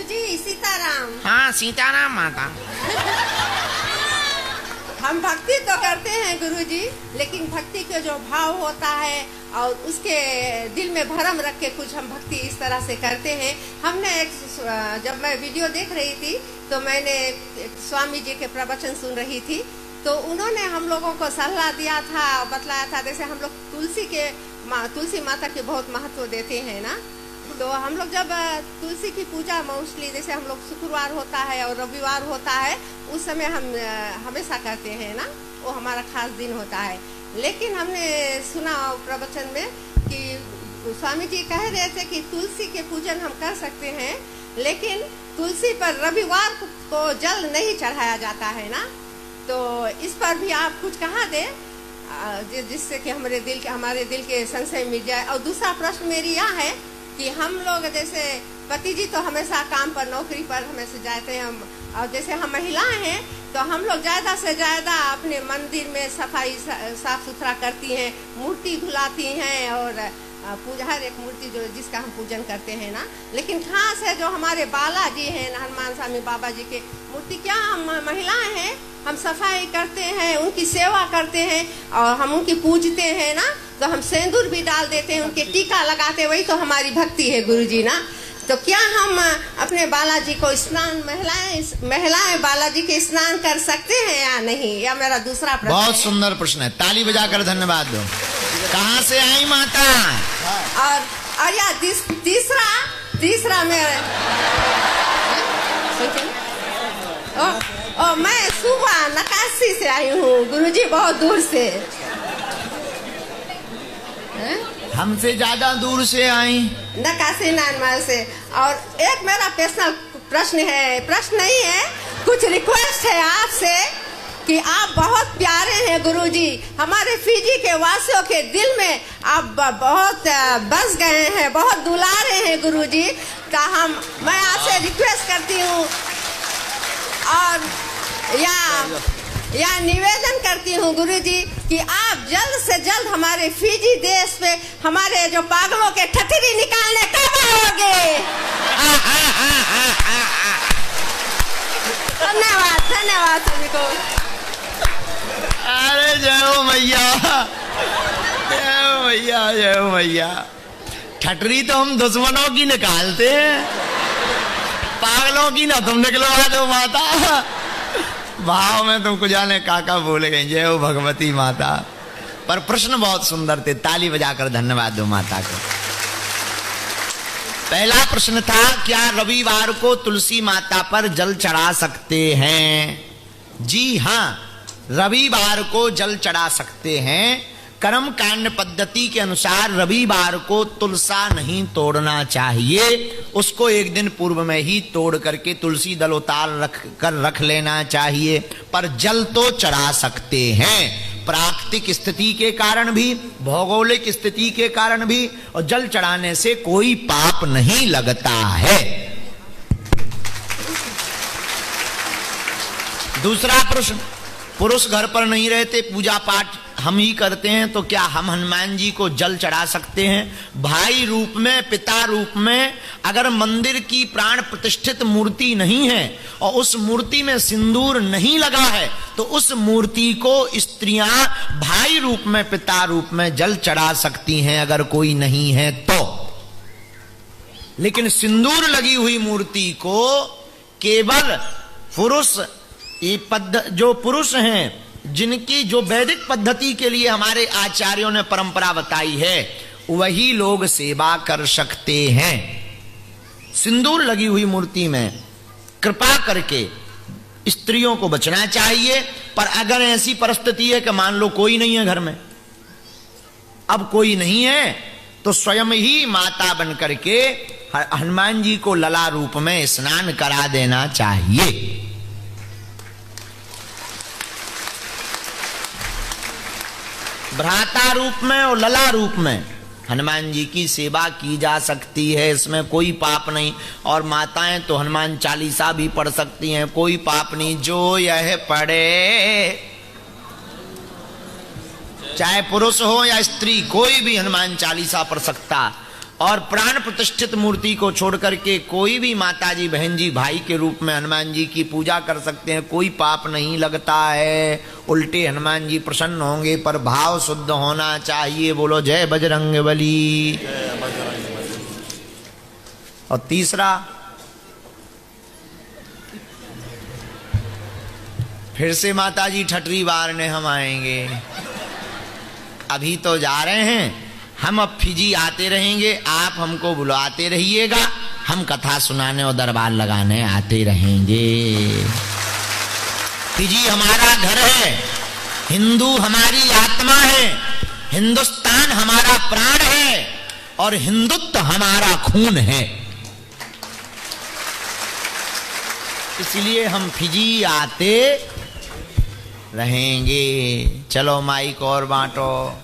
गुरुजी सीताराम। हाँ सीताराम माता। हम भक्ति तो करते हैं गुरुजी, लेकिन भक्ति का जो भाव होता है और उसके दिल में भरम रख के कुछ हम भक्ति इस तरह से करते हैं। हमने जब मैं वीडियो देख रही थी तो मैंने स्वामी जी के प्रवचन सुन रही थी, तो उन्होंने हम लोगों को सलाह दिया था, बतलाया था, जैसे हम लोग तुलसी माता के बहुत महत्व देते हैं ना, तो हम लोग जब तुलसी की पूजा मोस्टली जैसे हम लोग शुक्रवार होता है और रविवार होता है उस समय हम हमेशा करते हैं ना, वो हमारा खास दिन होता है। लेकिन हमने सुना प्रवचन में कि स्वामी जी कह रहे थे कि तुलसी के पूजन हम कर सकते हैं, लेकिन तुलसी पर रविवार को जल नहीं चढ़ाया जाता है ना, तो इस पर भी आप कुछ कहा दे जिससे कि हमारे दिल के संशय मिट जाए। और दूसरा प्रश्न मेरी यह है कि हम लोग जैसे पति जी तो हमेशा काम पर नौकरी पर हमेशा जाते हैं, और जैसे हम महिलाएं हैं तो हम लोग ज्यादा से ज्यादा अपने मंदिर में सफाई साफ सुथरा करती हैं, मूर्ति धुलाती हैं और पूजा हर एक मूर्ति जो जिसका हम पूजन करते हैं ना। लेकिन खास है जो हमारे बालाजी हैं हनुमान स्वामी बाबा जी के मूर्ति, क्या हम महिलाएं हैं हम सफाई करते हैं, उनकी सेवा करते हैं और हम उनकी पूजते हैं ना, तो हम सिंदूर भी डाल देते हैं, उनके टीका लगाते हैं, वही तो हमारी भक्ति है गुरुजी ना। तो क्या हम अपने बालाजी को स्नान महिलाएं बालाजी के स्नान कर सकते हैं या नहीं, या मेरा दूसरा प्रश्न। बहुत सुंदर प्रश्न है, ताली बजाकर धन्यवाद दो। कहाँ से आई माता? और या तीसरा मेरा मैं सुबह नकाशी से आई हूँ गुरुजी, बहुत दूर से। हमसे ज्यादा दूर से आई, नकाशी नानमाल से। और एक मेरा पर्सनल प्रश्न नहीं है, कुछ रिक्वेस्ट है आपसे कि आप बहुत प्यारे हैं गुरुजी, हमारे फिजी के वासियों के दिल में आप बहुत बस गए हैं, बहुत दुलारे हैं गुरुजी। मैं आपसे रिक्वेस्ट करती हूँ और या निवेदन करती हूँ गुरुजी कि आप जल्द से जल्द हमारे फिजी देश पे हमारे जो पागलों के ठठरी निकालने कब आओगे? धन्यवाद सभी को। अरे जय हो मैया, जय हो मैया। ठठरी तो हम दुश्मनों की निकालते हैं, पागलों की ना तुम निकलवा दो माता। भाव में तुमको जाने काका बोल गए, जय हो भगवती माता। पर प्रश्न बहुत सुंदर थे, ताली बजाकर धन्यवाद दो माता को। पहला प्रश्न था, क्या रविवार को तुलसी माता पर जल चढ़ा सकते हैं? जी हाँ, रविवार को जल चढ़ा सकते हैं। कर्म कांड पद्धति के अनुसार रविवार को तुलसा नहीं तोड़ना चाहिए, उसको एक दिन पूर्व में ही तोड़ करके तुलसी दल उतार रख लेना चाहिए। पर जल तो चढ़ा सकते हैं, प्राकृतिक स्थिति के कारण भी, भौगोलिक स्थिति के कारण भी, और जल चढ़ाने से कोई पाप नहीं लगता है। दूसरा प्रश्न, पुरुष घर पर नहीं रहते, पूजा पाठ हम ही करते हैं, तो क्या हम हनुमान जी को जल चढ़ा सकते हैं? भाई रूप में, पिता रूप में, अगर मंदिर की प्राण प्रतिष्ठित मूर्ति नहीं है और उस मूर्ति में सिंदूर नहीं लगा है, तो उस मूर्ति को स्त्रियां भाई रूप में, पिता रूप में जल चढ़ा सकती हैं अगर कोई नहीं है तो। लेकिन सिंदूर लगी हुई मूर्ति को केवल पुरुष, जो पुरुष हैं, जिनकी जो वैदिक पद्धति के लिए हमारे आचार्यों ने परंपरा बताई है, वही लोग सेवा कर सकते हैं। सिंदूर लगी हुई मूर्ति में कृपा करके स्त्रियों को बचना चाहिए। पर अगर ऐसी परिस्थिति है कि मान लो कोई नहीं है घर में, अब कोई नहीं है, तो स्वयं ही माता बन करके हनुमान जी को लला रूप में स्नान करा देना चाहिए। भ्राता रूप में और लला रूप में हनुमान जी की सेवा की जा सकती है, इसमें कोई पाप नहीं। और माताएं तो हनुमान चालीसा भी पढ़ सकती हैं, कोई पाप नहीं। जो यह पढ़े, चाहे पुरुष हो या स्त्री, कोई भी हनुमान चालीसा पढ़ सकता। और प्राण प्रतिष्ठित मूर्ति को छोड़ करके कोई भी माता जी, बहन जी, भाई के रूप में हनुमान जी की पूजा कर सकते हैं। कोई पाप नहीं लगता है, उल्टे हनुमान जी प्रसन्न होंगे, पर भाव शुद्ध होना चाहिए। बोलो जय बजरंगबली। और तीसरा, फिर से माता जी ठटरी बारने हम आएंगे। अभी तो जा रहे हैं हम, अब फिजी आते रहेंगे, आप हमको बुलाते रहिएगा, हम कथा सुनाने और दरबार लगाने आते रहेंगे। फिजी हमारा घर है, हिंदू हमारी आत्मा है, हिंदुस्तान हमारा प्राण है और हिंदुत्व हमारा खून है। इसलिए हम फिजी आते रहेंगे। चलो माइक और बांटो।